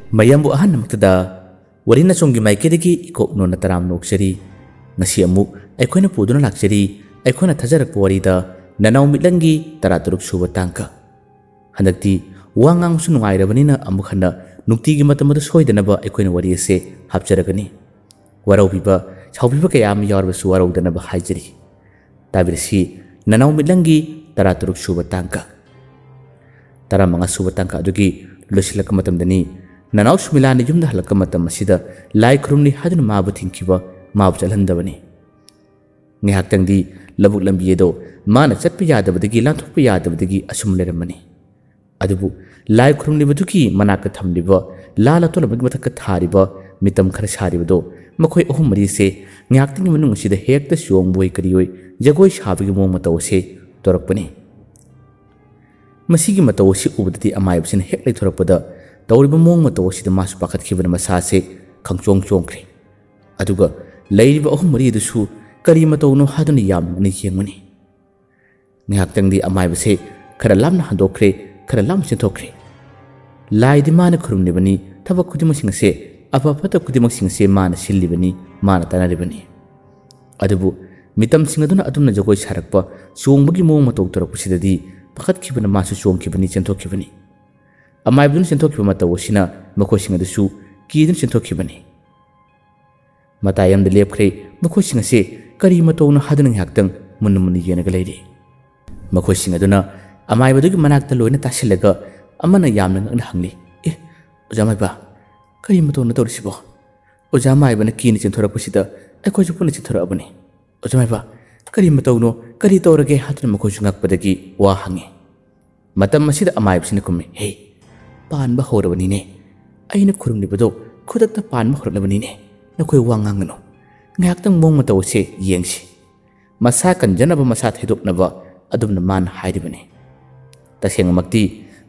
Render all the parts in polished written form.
mayambu ahan namaktada warina songi maikidagi ikok nona taram noksari ngasi amuk aikoina puduna laksari aikoina thajarak warida nanau mitlangi taraturuk suba tangka handakti wangang su nungairabanina amuk handa nuktigi matamada soidanaba aikoina wari ase hapjaragani waraubiba chaubiba kayam yarbasu waraudanaba haijari tabirsi nanau mitlangi taraturuk suba tangka taramanga suba tangka adugi losilaka matamdani nanau sumilani yumda halaka matam asida lai khurumni haduna mabu thingkiba mabu chalhandabani ngihaktangdi labuk lambiyedo mana chatpa yadabadagi lanthokpa yadabadagi asum leramani adubu lai khurumni baduki manaka thamliba lala tolabagi mathaka thariba mitam khara saribado makhoi ahum mari se ngaktingi manung sida hekta songboy kariyoi jagoi shabigi mo matawse torakpani masigi matawsi ubadati amayabsin heklai thorakpada tawriba mong matawsida masu pakhatkibana masase khangchong chongkri aduga leiriba ahum mari dusu kari matawno haduna yamni yengmani ngaktangdi amaybase khara lamna handokre khara lam sinthokre laidi mana khurumnibani thaba khudimasingse apapata khudimasingse mana sillibani mana tanaribani adubu mitam singaduna adumna jagoi sarakpa chongbagi mong mataw torakpusidadi pakhatkibana masu chongkibani chenthokibani amaybun chenthokkiba matawsina makhosing adusu kidun chenthokibani matayam de lepkhre makhosing ase kari matawna hadana ngaktang munmuni yenaga leiri makhosing aduna amaybadu manakta loina tasilaga amana yamna ngna hangli e ojamayba kari matawna tawrisibo ojamayba kini chenthorapusida ekhoju puna chenthorabani ojamayba kari matawno kari tawrage hadana makhosing ngakpadagi wa hangi matam masida amaybsina kumme he panba horabani aina khurumnibado khudakta panba horlabani nakoi wangangno ngaktang mong matawse yengsi masa kanjanaba masa thedoknaba adumna man hairibani tasengmakti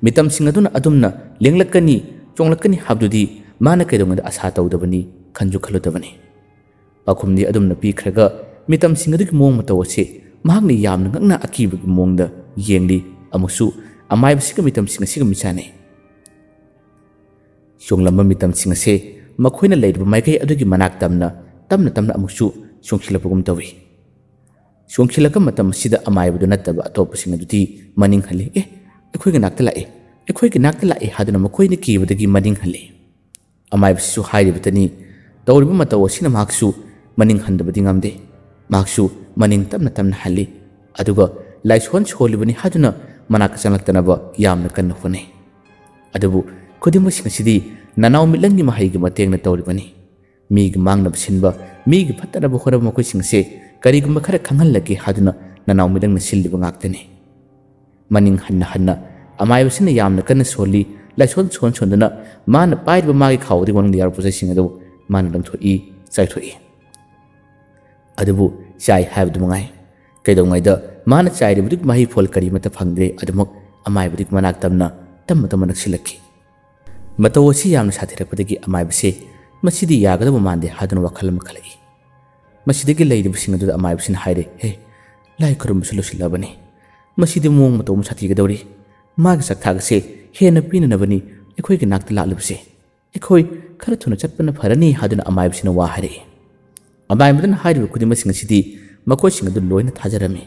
mitam singaduna adumna lenglakani chonglakani habdudi mana kaidongda asa tawdabani khanju khaludabani pakhumni adumna pikhraga mitam singaduk mong matawse mahakni yamna ngakna akibagi mongda yengli amusu amaybasiga mitam singasiga michane chonglamba mitam singase makhoi leiriba maikai adugi manak tamna amusu chongkhilapagum tawi chongkhilaka matam sida amaybadu nataba atopasing aduti maning hali ekhoi ganakta lae haduna makhoi ni kibadagi maning hali amaybasisu hairibatani tawriba matawasina maksu maning handabadi ngamde maksu maning tamna hali aduga laishon cholibani haduna manak changlaktanaba yamna kanna hone adubu khudimmasing asidi nanau mitlangi mahaiga matengna tawribani migi mangnab sinba migi phataraba horaba makoi singse karigumba khara khanghallaki haduna nanau mitlang silliba ngaktani maning hanna amaybasina yamna kanna soli laison sondana mana paiba magi khawdi wang diyar pusai singado mana lamthoi chaithoi adubu chai habdu mangai kaidongaida mana chairibudik mahi phol karimata phangde adumok amaybudik manak tamna tamma naksilaki matawasi yamna sathirakpadagi amaybase masidi yagadaba mande haduna wakhal makhalai masidagi leiribsing adu amaybsin haire he lai khurum sulusilabani masidi mong mataw sathigadauri magi sakthagase hena pinanabani ekhoi gi nakta lalubse ekhoi khara thuna chatpana pharani haduna amaybsina wa hare amaybdan hairibu kudimasing sidi makhosing adu loina thajarami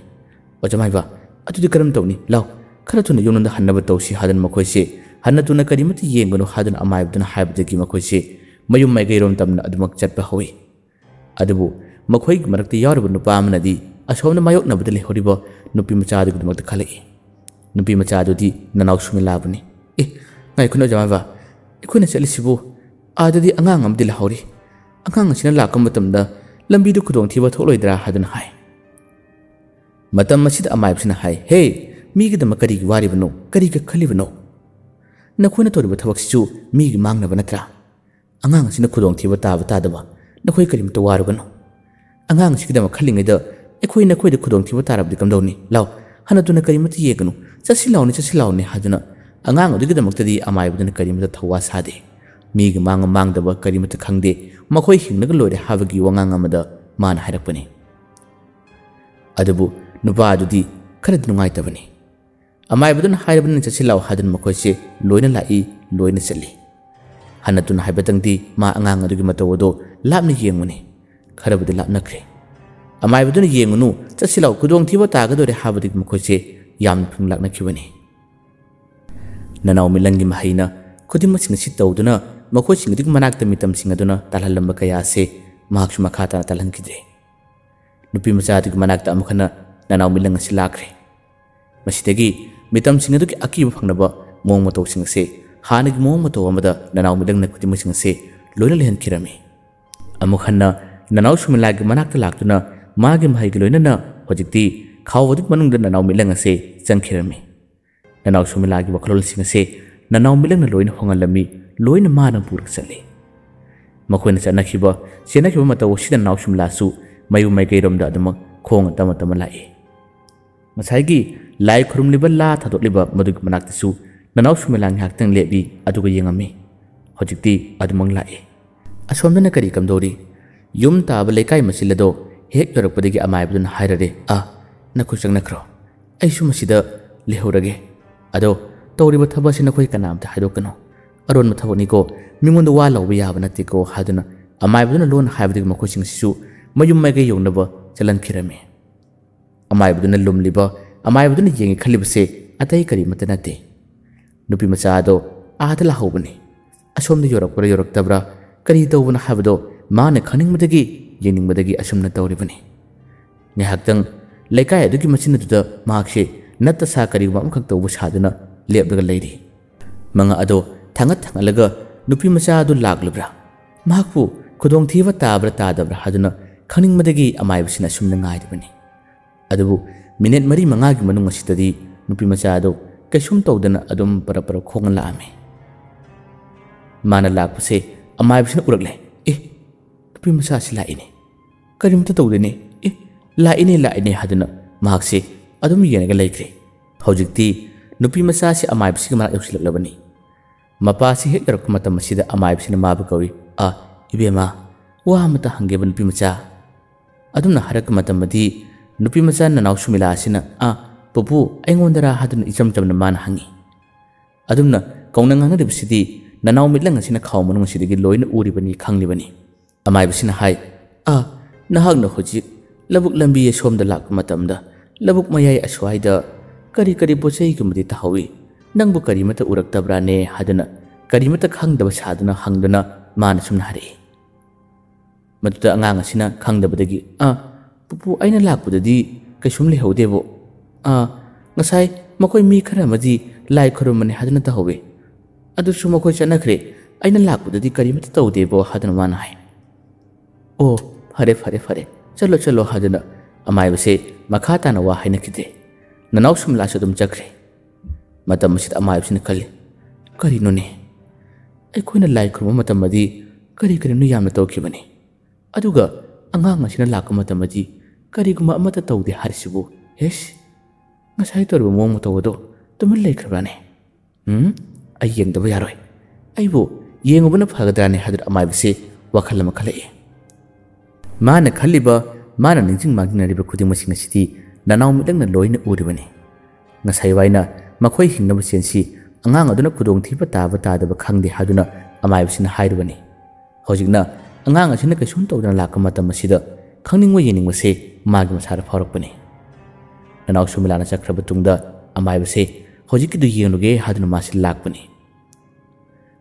ojamayba atudi karam tawni law khara thuna yonunda hannaba tawsi hadan makhoise hanatuna karimati yengano hadana amaybduna haibdagi makhoise mayum maigairom tamna adumak chatpa hoyi adubu makhoi marakti yarbu nupa amnadi asomna mayoknabada lehoriba nupi machadu gudmakta khalai nupi machadu di nanau sumilabani ngai khuna jamaba ikhuna chalisibu adadi angang amdi lahori angang asina lakam matamda lambidu khudong thiba tholoidra hadana hai matam masida amaybsina hai he migi dama kari waribano kari ka khalibano nakhoi na toriba thabaksu migi mangnaba natra angang asina khudong thiba tadaba nakhoi karimta warugano angang sikidama khalingida ekhoi nakhoi da khudong thiba tarabdi kamdawni law hanatuna karimati yeganu chasilawni haduna angang adugidamuktadi amaybuduna karimata thawa sade migi mangdaba karimata khangde makhoi hingnaga loire habagi wangang amada man harakpani adubu nupa adudi khara nungaitavani amaybuduna hairabana chachilaw hadun makhoise loina lai loina chali ꯍꯟꯅꯇꯨꯅ ꯍꯥꯏꯕꯇꯪꯗꯤ ꯃꯥ ꯑꯉꯥꯡ ꯑꯗꯨꯒꯤ ꯃꯇꯧ ꯑꯗꯨ ꯂꯥꯞꯅ ꯌꯦꯡꯕꯅꯤ ꯈꯔꯕꯨꯗꯤ ꯂꯥꯞꯅꯈ꯭ꯔꯦ ꯑꯃꯥꯏꯕꯗꯨꯅ ꯌꯦꯡꯉꯨꯅꯨ ꯆꯠꯁꯤꯜꯂꯥꯎ ꯈꯨꯗꯣꯡꯊꯤꯕ ꯇꯥꯒꯗꯣꯔꯦ ꯍꯥꯏꯕꯗꯒꯤ ꯃꯈꯣꯏꯁꯦ ꯌꯥꯝꯅ ꯊꯨꯅ ꯂꯥꯛꯅꯈꯤꯕꯅꯤ ꯅꯅꯥꯎ ꯃꯤꯂꯪꯒꯤ ꯃꯍꯩꯅ ꯈꯨꯗꯤꯡꯃꯛꯁꯤꯡ ꯑꯁꯤ ꯇꯧꯗꯨꯅ ꯃꯈꯣꯏꯁꯤꯡ ꯑꯗꯨꯒꯤ ꯃꯅꯥꯛꯇ ꯃꯤꯇꯝꯁꯤꯡ ꯑꯗꯨꯅ ꯇꯥꯜꯍꯜꯂꯝꯕ ꯀꯌꯥ ꯑꯁꯤ ꯃꯍꯥꯛꯁꯨ ꯃꯈꯥ ꯇꯥꯅ ꯇꯥꯜꯍꯟꯈꯤꯗ꯭ꯔꯦ ꯅꯨꯄꯤ ꯃꯆꯥ ꯑꯗꯨꯒꯤ ꯃꯅꯥꯛꯇ ꯑꯃꯨꯛ ꯍꯟꯅ ꯅꯅꯥꯎ ꯃꯤꯂꯪ ꯑꯁꯤ ꯂꯥꯛꯈ꯭ꯔꯦ ꯃꯁꯤꯗꯒꯤ ꯃꯤꯇꯝꯁꯤꯡ ꯑꯗꯨꯒꯤ ꯑꯀꯤꯕ ꯐꯪꯅꯕ ꯃꯑꯣꯡ ꯃꯇꯧꯁꯤꯡ ꯑꯁꯤ ꯍꯥꯟꯅꯒꯤ ꯃꯑꯣꯡ ꯃꯇꯧ ꯑꯃꯗ ꯅꯅꯥꯎ ꯃꯤꯂꯪꯅ ꯈꯨꯗꯤꯡꯃꯛꯁꯤꯡ ꯑꯁꯤ ꯂꯣꯏꯅ ꯂꯩꯍꯟꯈꯤꯔꯝꯃꯤ ꯑꯃꯨꯛ ꯍꯟꯅ ꯅꯅꯥꯎ ꯁꯨꯃꯤꯂꯥꯒꯤ ꯃꯅꯥꯛꯇ ꯂꯥꯛꯇꯨꯅ ꯃꯥꯒꯤ ꯃꯍꯩꯒ ꯂꯣꯏꯅꯅ ꯍꯧꯖꯤꯛꯇꯤ ꯈꯥꯎ ꯑꯗꯨꯒꯤ ꯃꯅꯨꯡꯗ ꯅꯅꯥꯎ ꯃꯤꯂꯪ ꯑꯁꯤ ꯆꯪꯈꯤꯔꯝꯃꯤ ꯅꯅꯥꯎ ꯁꯨꯃꯤꯂꯥꯒꯤ ꯋꯥꯈꯜꯂꯣꯟꯁꯤꯡ ꯑꯁꯤ ꯅꯅꯥꯎ ꯃꯤꯂꯪꯅ ꯂꯣꯏꯅ ꯍꯣꯡꯍꯜꯂꯝꯃꯤ ꯂꯣꯏꯅ ꯃꯥꯅ ꯄꯨꯔꯒ ꯆꯠꯂꯤ ꯃꯈꯣꯏꯅ ꯆꯦꯟꯅꯈꯤꯕ ꯃꯇꯧ ꯑꯁꯤꯗ ꯅꯅꯥꯎ ꯁꯨꯃꯤꯂꯥꯁꯨ ꯃꯌꯨꯝ ꯃꯥꯏꯀꯩꯔꯣꯝꯗ ꯑꯗꯨꯃꯛ ꯈꯣꯡꯅ ꯇꯝꯃ ꯇꯝꯃ ꯂꯥꯛꯏ ꯉꯁꯥꯏꯒꯤ ꯂꯥꯏ ꯈꯨꯔꯨꯝꯂꯤꯕ ꯂꯥ ꯊꯥꯗꯣꯛꯂꯤꯕ ꯃꯗꯨꯒꯤ ꯃꯅꯥꯛꯇꯁꯨ ꯅꯅꯥꯎ ꯁꯨꯃꯤꯂꯥ ꯉꯥꯏꯍꯥꯛꯇꯪ ꯂꯦꯞꯄꯤ ꯑꯗꯨꯒ ꯌꯦꯡꯉꯝꯃꯤ ꯍꯧꯖꯤꯛꯇꯤ ꯑꯗꯨꯃꯛ ꯂꯥꯛꯏ ꯑꯁꯣꯝꯗꯅ ꯀꯔꯤ ꯀꯝꯗꯧꯔꯤ ꯌꯨꯝ ꯇꯥꯕ ꯂꯩꯀꯥꯏ ꯃꯆꯤꯜ ꯑꯗꯣ ꯍꯦꯛ ꯌꯧꯔꯛꯄꯗꯒꯤ ꯑꯃꯥꯏꯕꯗꯨꯅ ꯍꯥꯏꯔꯔꯦ ꯅꯈꯣꯏ ꯆꯪꯅꯈ꯭ꯔꯣ ꯑꯩꯁꯨ ꯃꯁꯤꯗ ꯂꯩꯍꯧꯔꯒꯦ ꯑꯗꯣ ꯇꯧꯔꯤꯕ ꯊꯕꯛ ꯑꯁꯤ ꯅꯈꯣꯏ ꯀꯅꯥꯝꯇ ꯍꯥꯏꯗꯣꯛꯀꯅꯨ ꯑꯔꯣꯟꯕ ꯊꯕꯛꯅꯤꯀꯣ ꯃꯤꯉꯣꯟꯗ ꯋꯥ ꯂꯧꯕ ꯌꯥꯕ ꯅꯠꯇꯦꯀꯣ ꯍꯥꯏꯗꯨꯅ ꯑꯃꯥꯏꯕꯗꯨꯅ ꯂꯣꯟꯅ ꯍꯥꯏꯕꯗꯒꯤ ꯃꯈꯣꯏꯁꯤꯡ ꯑꯁꯤꯁꯨ ꯃꯌꯨꯝ ꯃꯥꯏꯀꯩ ꯌꯧꯅꯕ ꯆꯠꯍꯟꯈꯤꯔꯝꯃꯤ ꯑꯃꯥꯏꯕꯗꯨꯅ ꯂꯨꯝꯂꯤꯕ ꯑꯃꯥꯏꯕꯗꯨꯅ ꯌꯦꯡꯉꯤ ꯈꯜꯂꯤꯕꯁꯦ ꯑꯇꯩ ꯀꯔꯤꯃꯠꯇ ꯅꯠꯇꯦ ꯅꯨꯄꯤ ꯃꯆꯥ ꯑꯗꯣ ꯑꯥꯗ ꯂꯥꯛꯍꯧꯕꯅꯤ ꯑꯁꯣꯝꯗ ꯌꯧꯔꯛꯄ꯭ꯔꯥ ꯌꯧꯔꯛꯇꯕ꯭ꯔꯥ ꯀꯔꯤ ꯇꯧꯕꯅꯣ ꯍꯥꯏꯕꯗꯣ ꯃꯥꯅ ꯈꯪꯅꯤꯡꯕꯗꯒꯤ ꯌꯦꯡꯅꯤꯡꯕꯗꯒꯤ ꯑꯁꯨꯝꯅ ꯇꯧꯔꯤꯕꯅꯤ ꯉꯥꯏꯍꯥꯛꯇꯪ ꯂꯩꯀꯥꯏ ꯑꯗꯨꯒꯤ ꯃꯆꯤꯟ ꯑꯗꯨꯗ ꯃꯍꯥꯛꯁꯦ ꯅꯠꯇ ꯁꯥ ꯀꯔꯤꯒꯨꯝꯕ ꯑꯃꯈꯛ ꯇꯧꯕ ꯁꯥꯗꯨꯅ ꯂꯦꯞꯂꯒ ꯂꯩꯔꯤ ꯃꯉꯥ ꯑꯗꯣ ꯊꯥꯡꯒꯠꯂꯒ ꯅꯨꯄꯤ ꯃꯆꯥ ꯑꯗꯨ ꯂꯥꯛꯂꯕ꯭ꯔꯥ ꯃꯍꯥꯛꯄꯨ ꯈꯨꯗꯣꯡꯊꯤꯕ ꯇꯥꯕ꯭ꯔꯥ ꯇꯥꯗꯕ꯭ꯔꯥ ꯍꯥꯏꯗꯨꯅ ꯈꯪꯅꯤꯡꯕꯗꯒꯤ ꯑꯃꯥꯏꯕꯁꯤꯅ ꯑꯁꯨꯝꯅ ꯉꯥꯏꯔꯤꯕꯅꯤ ꯑꯗꯨꯕꯨ ꯃꯤꯅꯤꯠ 4-5ꯒꯤ ꯃꯅꯨꯡ ꯑꯁꯤꯗꯗꯤ ꯅꯨꯄꯤ ꯃꯆꯥ ꯑꯗꯣ ꯀꯩꯁꯨꯝ ꯇꯧꯗꯅ ꯑꯗꯨꯝ ꯄꯔꯞ ꯈꯣꯡꯅ ꯂꯥꯛꯑꯝꯃꯤ ꯃꯥꯅ ꯂꯥꯛꯄꯁꯦ ꯑꯃꯥꯏꯕꯁꯤꯅ ꯎꯔꯛꯂꯦ ꯅꯨꯄꯤ ꯃꯆꯥꯁꯤ ꯂꯥꯛꯏꯅꯦ ꯀꯔꯤꯝꯇ ꯇꯧꯗꯦꯅꯦ ꯂꯥꯛꯏꯅꯦ ꯍꯥꯏꯗꯨꯅ ꯃꯍꯥꯛꯁꯦ ꯑꯗꯨꯝ ꯌꯦꯡꯉꯒ ꯂꯩꯈ꯭ꯔꯦ ꯍꯧꯖꯤꯛꯇꯤ ꯅꯨꯄꯤ ꯃꯆꯥꯁꯤ ꯑꯃꯥꯏꯕꯁꯤꯒꯤ ꯃꯅꯥꯛ ꯌꯧꯁꯤꯜꯂꯛꯂꯕꯅꯤ ꯃꯄꯥꯁꯤ ꯍꯦꯛ ꯌꯧꯔꯛꯄ ꯃꯇꯝ ꯑꯁꯤꯗ ꯑꯃꯥꯏꯕꯁꯤꯅ ꯃꯥꯕꯨ ꯀꯧꯏ ꯏꯕꯦꯝꯃ ꯋꯥ ꯑꯃꯇ ꯍꯪꯒꯦꯕ ꯅꯨꯄꯤ ꯃꯆꯥ ꯑꯗꯨꯝꯅ ꯍꯥꯏꯔꯛꯄ ꯃꯇꯝꯗꯤ ꯅꯨꯄꯤ ꯃꯆꯥ ꯅꯅꯥꯎ ꯁꯨꯃꯤꯂꯥ ꯑꯁꯤꯅ ꯄꯨꯄꯨ ꯑꯩꯉꯣꯟꯗꯔꯥ ꯍꯥꯏꯗꯨꯅ ꯏꯆꯝ ꯆꯝꯅ ꯃꯥꯅ ꯍꯪꯉꯤ ꯑꯗꯨꯝꯅ ꯀꯧꯅ ꯉꯥꯡꯅꯔꯤꯕꯁꯤꯗꯤ ꯅꯅꯥꯎ ꯃꯤꯠꯂꯪ ꯑꯁꯤꯅ ꯈꯥꯎ ꯃꯅꯨꯡ ꯑꯁꯤꯗꯒꯤ ꯂꯣꯏꯅ ꯎꯔꯤꯕꯅꯤ ꯈꯪꯂꯤꯕꯅꯤ ꯑꯃꯥꯏꯕꯁꯤꯅ ꯍꯥꯏ ꯅꯍꯥꯛꯅ ꯍꯧꯖꯤꯛ ꯂꯧꯕꯨꯛ ꯂꯝꯕꯤ ꯑꯁꯣꯝꯗ ꯂꯥꯛꯄ ꯃꯇꯝꯗ ꯂꯧꯕꯨꯛ ꯃꯌꯥꯏ ꯑꯁ꯭ꯋꯥꯏꯗ ꯀꯔꯤ ꯄꯣꯠꯆꯩꯒꯨꯝꯕꯗꯤ ꯇꯥꯍꯧꯏ ꯅꯪꯕꯨ ꯀꯔꯤꯃꯠꯇ ꯎꯔꯛꯇꯕ꯭ꯔꯥꯅꯦ ꯍꯥꯏꯗꯨꯅ ꯀꯔꯤꯃꯠꯇ ꯈꯪꯗꯕ ꯁꯥꯗꯨꯅ ꯍꯪꯗꯨꯅ ꯃꯥꯅ ꯁꯨꯝꯅ ꯍꯥꯏꯔꯛꯏ ꯃꯗꯨꯗ ꯑꯉꯥꯡ ꯑꯁꯤꯅ ꯈꯪꯗꯕꯗꯒꯤ ꯄꯨꯄꯨ ꯑꯩꯅ ꯂꯥꯛꯄꯗꯗꯤ ꯀꯩꯁꯨꯝ ꯂꯩꯍꯧꯗꯦꯕꯣ ꯉꯁꯥꯏ ꯃꯈꯣꯏ ꯃꯤ ꯈꯔ ꯑꯃꯗꯤ ꯂꯥꯏ ꯈꯨꯔꯨꯝꯕꯅꯤ ꯍꯥꯏꯗꯨꯅ ꯇꯧꯍꯧꯏ ꯑꯗꯨꯁꯨ ꯃꯈꯣꯏ ꯆꯠꯅꯈ꯭ꯔꯦ ꯑꯩꯅ ꯂꯥꯛꯄꯗꯗꯤ ꯀꯔꯤꯃꯠꯇ ꯇꯧꯗꯦꯕꯣ ꯍꯥꯏꯗꯨꯅ ꯃꯥꯅ ꯍꯥꯏ ꯐꯔꯦ ꯆꯠꯂꯣ ꯍꯥꯏꯗꯨꯅ ꯑꯃꯥꯏꯕꯁꯦ ꯃꯈꯥ ꯇꯥꯅ ꯋꯥ ꯍꯥꯏꯅꯈꯤꯗ꯭ꯔꯦ ꯅꯅꯥꯎ ꯁꯨꯃꯤꯂꯥꯁꯨ ꯑꯗꯨꯝ ꯆꯠꯈ꯭ꯔꯦ ꯃꯇꯝ ꯑꯁꯤꯗ ꯑꯃꯥꯏꯕꯁꯤꯅ ꯈꯜꯂꯤ ꯀꯔꯤꯅꯣꯅꯦ ꯑꯩꯈꯣꯏꯅ ꯂꯥꯏ ꯈꯨꯔꯨꯝꯕ ꯃꯇꯝꯗꯤ ꯀꯔꯤꯅꯣ ꯌꯥꯝꯅ ꯇꯧꯈꯤꯕꯅꯤ ꯑꯗꯨꯒ ꯑꯉꯥꯡ ꯑꯁꯤꯅ ꯂꯥꯛꯄ ꯃꯇꯝꯗꯤ ꯀꯔꯤꯒꯨꯝꯕ ꯑꯃꯠꯇ ꯇꯧꯗꯦ ꯍꯥꯏꯔꯤꯁꯤꯕꯨ ꯉꯁꯥꯏ ꯇꯧꯔꯤꯕ ꯃꯑꯣꯡ ꯃꯇꯧ ꯑꯗꯣ ꯇꯨꯃꯤꯟ ꯂꯩꯈ꯭ꯔꯕ꯭ꯔꯥꯅꯦ ꯑꯩ ꯌꯦꯡꯗꯕ ꯌꯥꯔꯣꯏ ꯑꯩꯕꯨ ꯌꯦꯡꯉꯨꯕꯅ ꯐꯒꯗ꯭ꯔꯥꯅꯦ ꯍꯥꯏꯗꯨꯅ ꯑꯃꯥꯏꯕꯁꯦ ꯋꯥꯈꯜ ꯑꯃ ꯈꯜꯂꯛꯏ ꯃꯥꯅ ꯈꯜꯂꯤꯕ ꯃꯥꯅ ꯅꯤꯡꯁꯤꯡ ꯃꯥꯡꯖꯤꯟꯅꯔꯤꯕ ꯈꯨꯗꯤꯡꯃꯛꯁꯤꯡ ꯑꯁꯤꯗꯤ ꯅꯅꯥꯎ ꯃꯤꯠꯂꯪꯅ ꯂꯣꯏꯅ ꯎꯔꯤꯕꯅꯤ ꯉꯁꯥꯏ ꯋꯥꯏꯅ ꯃꯈꯣꯏ ꯍꯤꯡꯅꯕ ꯆꯦꯟꯁꯤ ꯑꯉꯥꯡ ꯑꯗꯨꯅ ꯈꯨꯗꯣꯡꯊꯤꯕ ꯇꯥꯕ ꯇꯥꯗꯕ ꯈꯪꯗꯦ ꯍꯥꯏꯗꯨꯅ ꯑꯃꯥꯏꯕꯁꯤꯅ ꯍꯥꯏꯔꯤꯕꯅꯤ ꯍꯧꯖꯤꯛꯅ ꯑꯉꯥꯡ ꯑꯁꯤꯅ ꯀꯩꯁꯨꯝ ꯇꯧꯗꯅ ꯂꯥꯛꯄ ꯃꯇꯝ ꯑꯁꯤꯗ ꯈꯪꯅꯤꯡꯕ ꯌꯦꯡꯅꯤꯡꯕꯁꯦ ꯃꯥꯒꯤ ꯃꯁꯥꯗ ꯐꯥꯎꯔꯛꯄꯅꯤ ꯅꯅꯥꯎ ꯁꯨꯃꯤꯂꯥꯅ ꯆꯠꯈ꯭ꯔꯕ ꯇꯨꯡꯗ ꯑꯃꯥꯏꯕꯁꯦ ꯍꯧꯖꯤꯛꯀꯤꯗꯨ ꯌꯦꯡꯂꯨꯒꯦ ꯍꯥꯏꯗꯨꯅ ꯃꯥꯁꯤ ꯂꯥꯛꯄꯅꯤ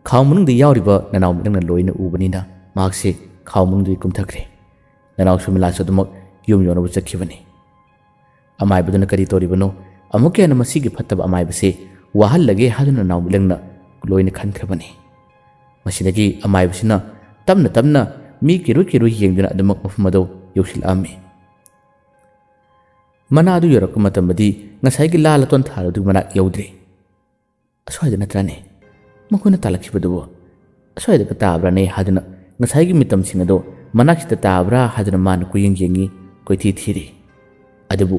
ꯈꯥꯎ ꯃꯅꯨꯡꯗ ꯌꯥꯎꯔꯤꯕ ꯅꯅꯥꯎ ꯃꯤꯠꯂꯪꯅ ꯂꯣꯏꯅ ꯎꯕꯅꯤꯅ ꯃꯍꯥꯛꯁꯦ ꯈꯥꯎ ꯃꯅꯨꯡꯗꯒꯤ ꯀꯨꯝꯊꯈ꯭ꯔꯦ ꯅꯅꯥꯎ ꯁꯨꯃꯤꯂꯥꯁꯨ ꯑꯗꯨꯃꯛ ꯌꯨꯝ ꯌꯧꯅꯕ ꯆꯠꯈꯤꯕꯅꯤ ꯑꯃꯥꯏꯕꯗꯨꯅ ꯀꯔꯤ ꯇꯧꯔꯤꯕꯅꯣ ꯑꯃꯨꯛꯀ ꯍꯦꯟꯅ ꯃꯁꯤꯒꯤ ꯐꯠꯇꯕ ꯑꯃꯥꯏꯕꯁꯦ ꯋꯥꯍꯜꯂꯒꯦ ꯍꯥꯏꯗꯨꯅ ꯅꯅꯥꯎ ꯃꯤꯠꯂꯪꯅ ꯂꯣꯏꯅ ꯈꯟꯈ꯭ꯔꯕꯅꯤ ꯃꯁꯤꯗꯒꯤ ꯑꯃꯥꯏꯕꯁꯤꯅ ꯇꯞꯅ ꯃꯤ ꯀꯤꯔꯣꯏ ꯌꯦꯡꯗꯨꯅ ꯑꯗꯨꯃꯛ ꯃꯐꯝ ꯑꯗꯨ ꯌꯧꯁꯤꯜꯂꯛꯑꯝꯃꯤ ꯃꯅꯥ ꯑꯗꯨ ꯌꯧꯔꯛꯄ ꯃꯇꯝꯗꯗꯤ ꯉꯁꯥꯏꯒꯤ ꯂꯥ ꯂꯇꯣꯟ ꯊꯥꯔꯗꯨꯒꯤ ꯃꯅꯥꯛ ꯌꯧꯗ꯭ꯔꯤ ꯑꯁ꯭ꯋꯥꯏꯗ ꯅꯠꯇ꯭ꯔꯥꯅꯦ ꯃꯈꯣꯏꯅ ꯇꯥꯜꯂꯛꯈꯤꯕꯗꯨꯕꯨ ꯑꯁ꯭ꯋꯥꯏꯗꯒ ꯇꯥꯕ꯭ꯔꯥꯅꯦ ꯍꯥꯏꯗꯨꯅ ꯉꯁꯥꯏꯒꯤ ꯃꯤꯇꯝꯁꯤꯡ ꯑꯗꯣ ꯃꯅꯥꯛꯁꯤꯗ ꯇꯥꯕ꯭ꯔꯥ ꯍꯥꯏꯗꯨꯅ ꯃꯥꯅ ꯀꯨꯌꯦꯡ ꯌꯦꯡꯉꯤ ꯀꯣꯏꯊꯤ ꯊꯤꯔꯤ ꯑꯗꯨꯕꯨ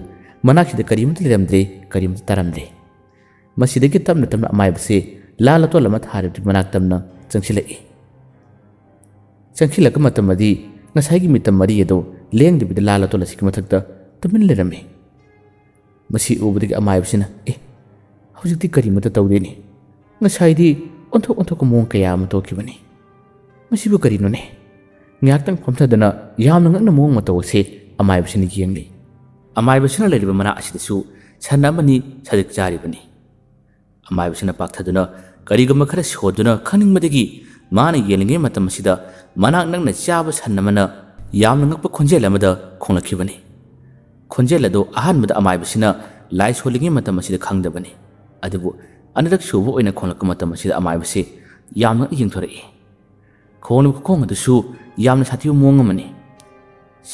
ꯃꯅꯥꯛꯁꯤꯗ ꯀꯔꯤꯃꯠꯇ ꯂꯩꯔꯝꯗ꯭ꯔꯦ ꯀꯔꯤꯃꯠꯇ ꯇꯥꯔꯝꯗ꯭ꯔꯦ ꯃꯁꯤꯗꯒꯤ ꯇꯞꯅ ꯑꯃꯥꯏꯕꯁꯦ ꯂꯥ ꯂꯇꯣꯟ ꯑꯃ ꯊꯥꯔꯤꯕꯗꯨꯒꯤ ꯃꯅꯥꯛ ꯇꯝꯅ ꯆꯪꯁꯤꯜꯂꯛꯄ ꯃꯇꯝꯗꯤ ꯉꯁꯥꯏꯒꯤ ꯃꯤꯇꯝ 4 ꯑꯗꯣ ꯂꯦꯡꯗꯕꯤꯗ ꯂꯥ ꯂꯇꯣꯟ ꯑꯁꯤꯒꯤ ꯃꯊꯛꯇ ꯇꯨꯃꯤꯟ ꯂꯩꯔꯝꯃꯤ ꯃꯁꯤ ꯎꯕꯗꯒꯤ ꯑꯃꯥꯏꯕꯁꯤꯅ ꯍꯧꯖꯤꯛꯇꯤ ꯀꯔꯤꯃꯠꯇ ꯇꯧꯗꯦꯅꯦ ꯉꯁꯥꯏꯗꯤ ꯑꯣꯟꯊꯣꯛꯄ ꯃꯑꯣꯡ ꯀꯌꯥ ꯑꯃ ꯇꯧꯈꯤꯕꯅꯤ masibu karino ne ngyaktang phamthadana yamna ngakna mong mataw se amaibasini yengli amaibasina leriba mana asidasu sanna mani sadik jari bani amaibasina pakthaduna karigama khara shoduna khaningmadagi mana yelinge matam sida manak nangna chaba sanna mana yamna ngakpa khonjel amada khonglakibani khonjel ado ahanmada amaibasina lai solinge matam sida khangdabani adubu anirak subu oina khonglakka matam sida amaibasi yamna yengthorei khonu khong adu yamna sathi mong amani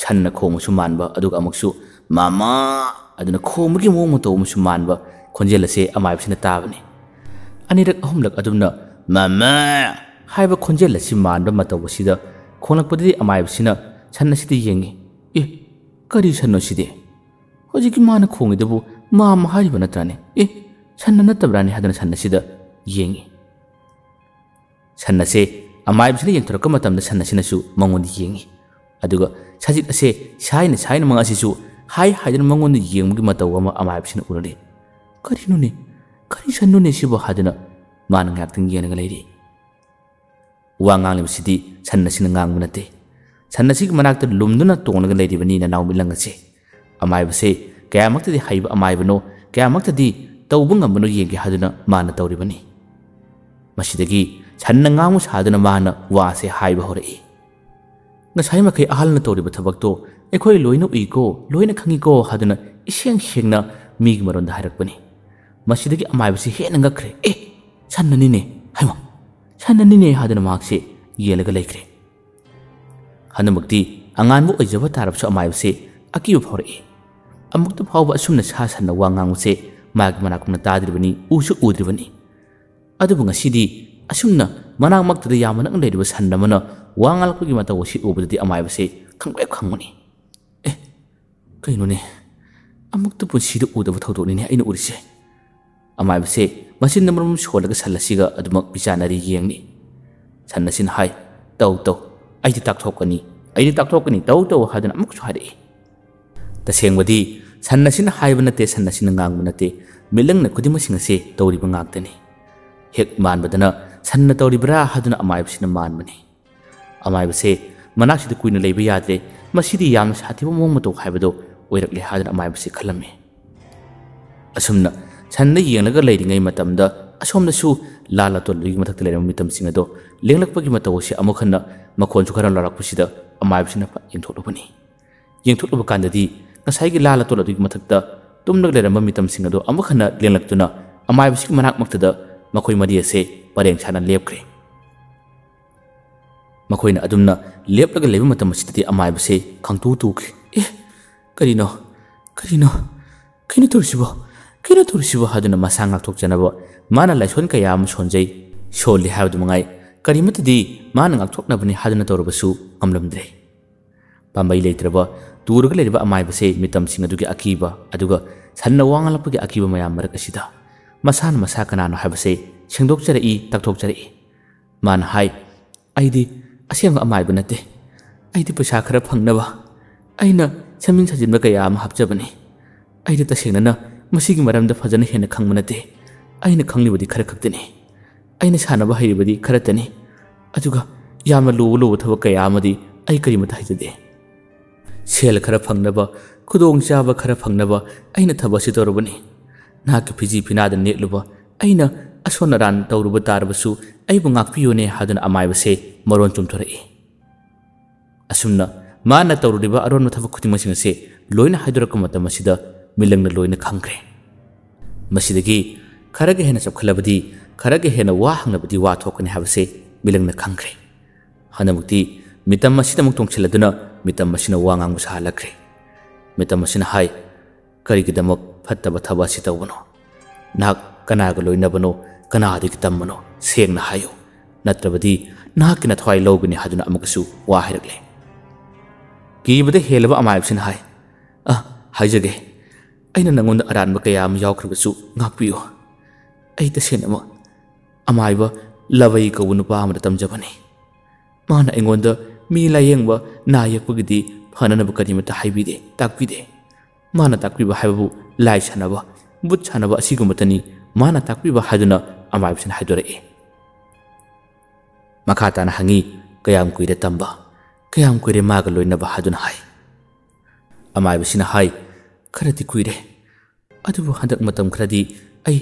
sanna khong su manba aduga amuksu mama aduna khomgi mong to mu su manba khonjel ase amaibasina tabani anirak ahumlak adumna mama haiba khonjel asi manba mataw sida khonglakpadi amaibasina sanna sidi yengi e kari sanno sidi hojiki mana khongi debu mama haiba natrane e sanna natabrani hadana sanna sida yengi sanna se amaibasina yengthoraka matamda sanna sinasu mangondi yengi aduga sajik ase saina manga asisu hai haidana mangondi yengmugi mataw ama amaibasina urani karino ne kari sanno ne sibo hadana mana ngakting yenaga leiri wangang sidi sanna sina ngang munate sanna sig manakta lumduna tongnaga leiribani na nawmilang ase amaibase kayamaktadi haiba amaibano kayamaktadi tawbu ngambano yengi haduna mana tawribani masidagi sanna ngangu saduna mana wase haiba horai ngasai makai ahalna tawriba thabakto ekhoi loina uiko loina khangiko haduna iseng hengna migi maronda hairakpani masidagi amaibase hena ngakre sanna nine haima sanna nine haduna makse yelaga laikre hanamukti anganbu ojaba tarabsu amaibase akiyu phaurai amukta phauba asumna sa sanna wanganguse magi manakuna tadribani usu udribani adubu ngasidi asumna manak maktada yamana ang leiriba sanna mana wangal ko gi mata wosi ubudi amaibase khangbe khangmani kaino ne amukta punsida udaba thodoni ne aina urise amaibase masin namrum sholaga sallasiga adumak bijanari yengni sannasin hai taw aidi takthokani taw hadana amuk chhari tasengwadi sannasin haiba nate sannasin ngangba nate milangna kudima singase tawriba ngaktani hek manbadana sanna tawribra haduna amaibasina manbani amaibase manaksida kuina leiba yadre masidi yamna sathiba mong mato haibado oirakle haduna amaibase khalame asumna sanna yenglaga leiringai matamda asomna su lala to ligi mathakta leiram mitam singado lenglakpagi matawse amukhanna makhon su khara larakpusida amaibasina yengtholubani yengtholuba kandadi ngasai gi lala to ligi mathakta tumnak leiram mitam singado amukhanna lenglaktuna amaibasi manak maktada makhoi mari ase pareng chana lepkre makhoina adumna leplaga leba matam sidati amaibase khangtu tukri karino tursibo haduna masang ngak thokjanabo mana laison kayam sonjai soli hawdu mangai karimatadi mana ngak thoknabani haduna tawrubasu amlamdre pambai leitraba turga leriba amaibase mitam singadugi akiba aduga sanna wangalapagi akiba mayam marak asida masan masa kanano habase singdok jarei takthok jarei man hai aidi asyang amaiba nate aidi pesa khara phangnaba aina samin sajinba kaya am hapjabani aidi tasengna masigi maramda fajana hena khangba nate aina khanglibadi khara khaktani aina sanaba hairibadi khara tani aduga yama lu thaba kaya amadi ai karimata haijade sel khara phangnaba khudong chaba khara phangnaba aina thabasi torubani nak phiji pinada nekluba aina asonaran tawruba tarbasu aibu ngakpiyone haduna amaibase maron chumthorei asumna mana tawrudiba aron mathabu khutimasingase loina haiduraka matamasida milangna loina khangkre masidagi kharaga hena chapkhalabadi kharaga hena wa hangnabadi wa thokani habase milangna khangkre hanamukti mitam masida muk tongchiladuna mitam masina wangang musa halakre mitam masina hai karigidamak fattaba thabasi tawbano nak kanaga loinabano kanadi kitamano sengna hayo natrabadi nakina thwai logani haduna amakasu wa hairakle kibade helaba amaibsin hai haijage aina nangonda aranba kaya am yawkhrabasu ngakpiyo ai tasenama amaiba labai kawunu pa amada tamjabani mana engonda mi layengba nayakpagidi phananaba karimata haibide takpide mana takpiba haibabu lai sanaba but sanaba asigumatani mana takpiba haduna amaibsin haidore makhatana hangi kayam kuire tamba kayam kuire maga loinaba haduna hai amaibasina hai kharati kuire adubu handak matam khradi ai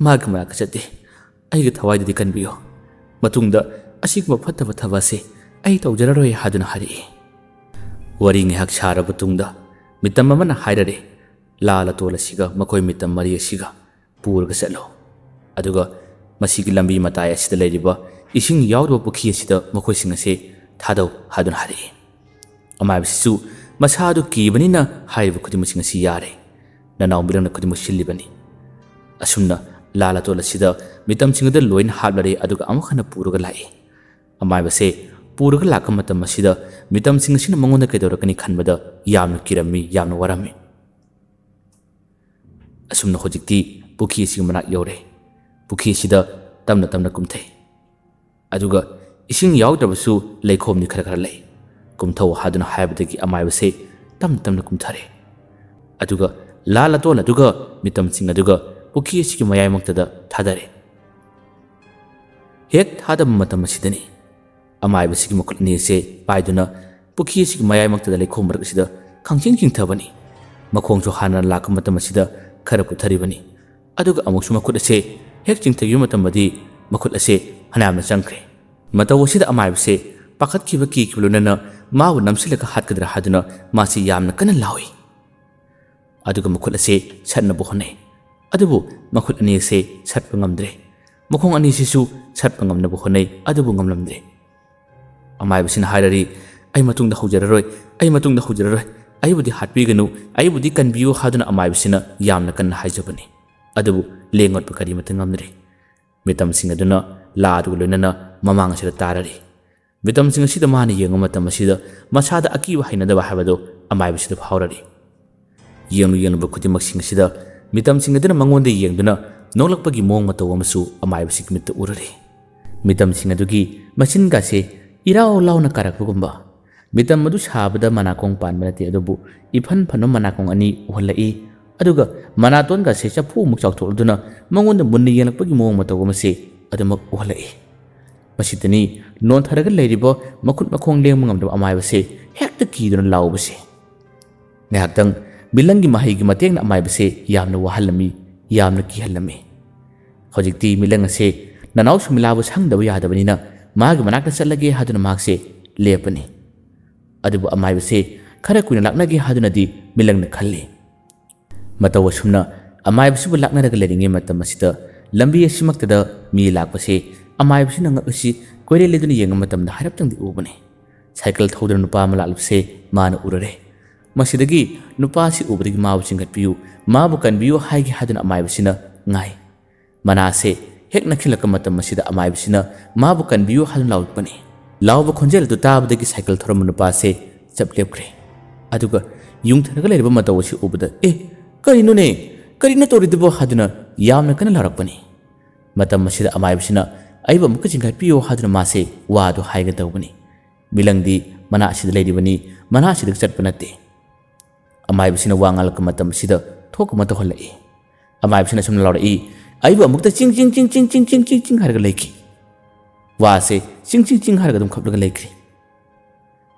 maga manaka chate ai ga thawai dadi kanbiyo matungda asigma phattaba thabase ai tawjararoi haduna hari wari ngihak sharaba tungda mitam amana hairare lala tola siga makoi mitam mari siga purga salo aduga masigi lambi mataya sida leiriba ising yawdo pukhi sida makoi singa se thadau hadun hari amai bisu masadu kibanina haibu khudimu singa si yare nanaw birana khudimu shillibani asumna lala tola sida mitam singa da loin hablare aduga amukhana purga lai amai base purga lakam matam sida mitam singa sina mangonda kedorakani khanbada yamna kirami yamna warami asumna hojikti pukhi singa manak yore pukhi sida tamna tamna kumthai aduga ising yawdabasu leikhomni khara khara lei kumthau haduna haibadagi amaibase tam tamna kumthare aduga lala tona duga mitam singa duga pukhi sigi mayai maktada thadare hek thadam matam sidani amaibasigi makulni se paiduna pukhi sigi mayai maktada leikhom mark sida khangching ching thabani makhongcho hana lakam matam sida khara ku tharibani aduga amuksuma kut ase hek chingthayu matam badi makut ase hanamna changkre mataw sida amaibase pakhat kiba ki kilunana mawu namsilaka hatkadra haduna masi yamna kana lawi aduga makut ase chatna bu honai adubu makut ani se chatpa ngamdre makhong ani sisu chatpa ngamna bu honai adubu ngamlamdre amaibasina hairari ai matungda hujararoi ai budi hatpi ganu ai budi kanbiu haduna amaibasina yamna kana haijabani adubu lengot pakari matangamdre mitam singa duna la adu loinana mamang sida tarari mitam singa sida mani yenga matam sida masada akiwa hainada ba habado amai sida phawrari yengu bakhuti maksinga sida mitam singa duna mangonde yengduna nolakpagi mong mataw amasu amai sik mit urari mitam singa dugi machin ga se irao launa karakugumba mitam madu sabada manakong panbanati adubu ifan phano manakong ani uhalai aduga manaton ga se chapu muk chawtholduna mangonda munni yelakpagi mong mataw amase adumak uhalai masitani non tharaga leiribo makut makhong leng mangam amai base hekta kiduna law base ngahtang bilangi mahi gi mateng na amai base yamna wahalami yamna ki halami hojikti milang ase nanaw sumilabu sangdabu yadabanina magi manakta chalage haduna makse lepani adubu amai base khara kuina laknage haduna di milangna khalli mataw sumna amai base bu lakna daga leringe matam masita lambi asimaktada mi lakpase amai base nang asi koire leduna yenga matam da harap tangdi ubani cycle thoudra nupa malalpse mana urare masidagi nupa si ubri mabu chingat piu mabu kan biu haigi haduna amai base na ngai manase hek nakhilaka matam masida amai base na mabu kan biu hadun laupani lawba khonjel du tabdagi cycle thoram nupa se chaplepkre aduga yung tharaga leriba matawasi ubada karinu ne karina toridibo haduna yamna kana larakpani matam masida amai base na aiba muka jingai piyo haduna mase wadu haiga tawbani bilangdi mana asida leiribani mana asida chatpanate amai basina wangal ka matam sida thok mata holai amai basina sumna lawrai aiba mukta ching harga leiki wase ching harga dum khaplaga leikri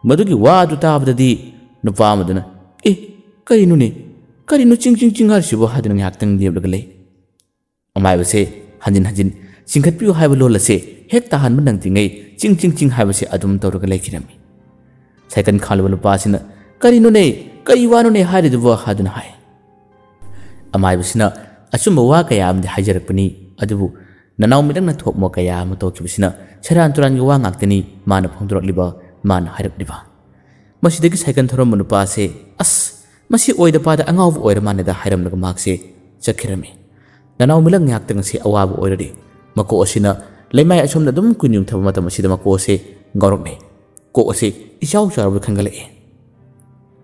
madugi wadu tabdadi nupa maduna karinu ching har sibo haduna ngaktang deblaga lei amai base hanjin singkat piu haiba lolase hek tahan mandang tingai ching haibase adum tawraga leikirami cycle khalwa lupasina karinu ne kari wanu ne hariduwa haduna hai amai basina asumba wa kaya amdi hajarakpani adubu nanaw midang na thokmo kaya am tokibasina charan turan gi wa ngaktani mana phongdorliba mana hairakliba masidagi cycle thorom manupase masi oida pada angaw oira manada hairamnaga makse chakhirami nanaw milang ngaktang se awabu oiradi mako osina leimai asomna dum kunyum thaba matam asida mako se ngorokne ko ose isaw charabu khangalai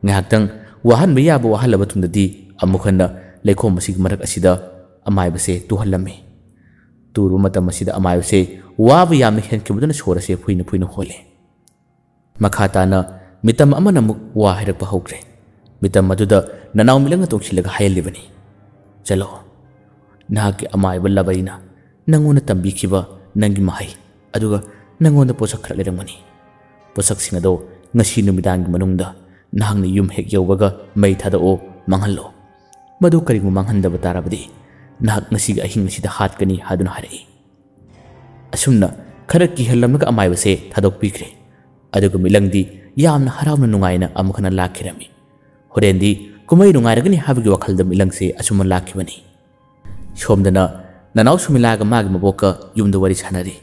ngahtang wahan biya bu wahalaba tundadi amukhana leikhom masig marak asida amai base tuhallami turu matam asida amai base wabu yamna hen kibuduna sora se puina hole makhatana mitam amana muk wa hirak bahogre mitam maduda nanaw milang tokchilaga hayalibani chalo nahaki amai ballabaina nangona tambi kiba nangi mahai aduga nangonda posak khra leramani ꯄꯣꯠꯁꯛꯁꯤꯡ ꯑꯗꯣ ꯉꯁꯤ ꯅꯨꯃꯤꯗꯥꯡꯒꯤ ꯃꯅꯨꯡꯗ ꯅꯍꯥꯛꯅ ꯌꯨꯝ ꯍꯦꯛ ꯌꯧꯕꯒ ꯃꯩ ꯊꯥꯗꯣꯛꯑꯣ ꯃꯥꯡꯍꯜꯂꯣ ꯃꯗꯨ ꯀꯔꯤꯒꯨꯝꯕ ꯃꯥꯡꯍꯟꯗꯕ ꯇꯥꯔꯕꯗꯤ ꯅꯍꯥꯛ ꯉꯁꯤꯒꯤ ꯑꯍꯤꯡ ꯑꯁꯤꯗ ꯍꯥꯠꯀꯅꯤ ꯍꯥꯏꯗꯨꯅ ꯍꯥꯏꯔꯛꯏ ꯑꯁꯨꯝꯅ ꯈꯔ ꯀꯤꯍꯜꯂꯝꯂꯒ ꯑꯃꯥꯏꯕꯁꯦ ꯊꯥꯗꯣꯛꯄꯤꯈ꯭ꯔꯦ ꯑꯗꯨꯒ ꯃꯤꯂꯪꯗꯤ ꯌꯥꯝꯅ ꯍꯔꯥꯎꯅ ꯅꯨꯡꯉꯥꯏꯅ ꯑꯃꯨꯛ ꯍꯟꯅ ꯂꯥꯛꯈꯤꯔꯝꯃꯤ ꯍꯣꯔꯦꯟꯗꯤ ꯀꯨꯝꯍꯩ ꯅꯨꯡꯉꯥꯏꯔꯒꯅꯤ ꯍꯥꯏꯕꯒꯤ ꯋꯥꯈꯜꯗ ꯃꯤꯂꯪꯁꯦ ꯑꯁꯨꯝꯅ ꯂꯥꯛꯈꯤꯕꯅꯤ ꯁꯣꯝꯗꯅ ꯅꯅꯥꯎ ꯁꯨꯃꯤꯂꯥꯒ ꯃꯥꯒꯤ ꯃꯕꯣꯛꯀ ꯌꯨꯝꯗ ꯋꯥꯔꯤ ꯁꯥꯟꯅꯔꯤ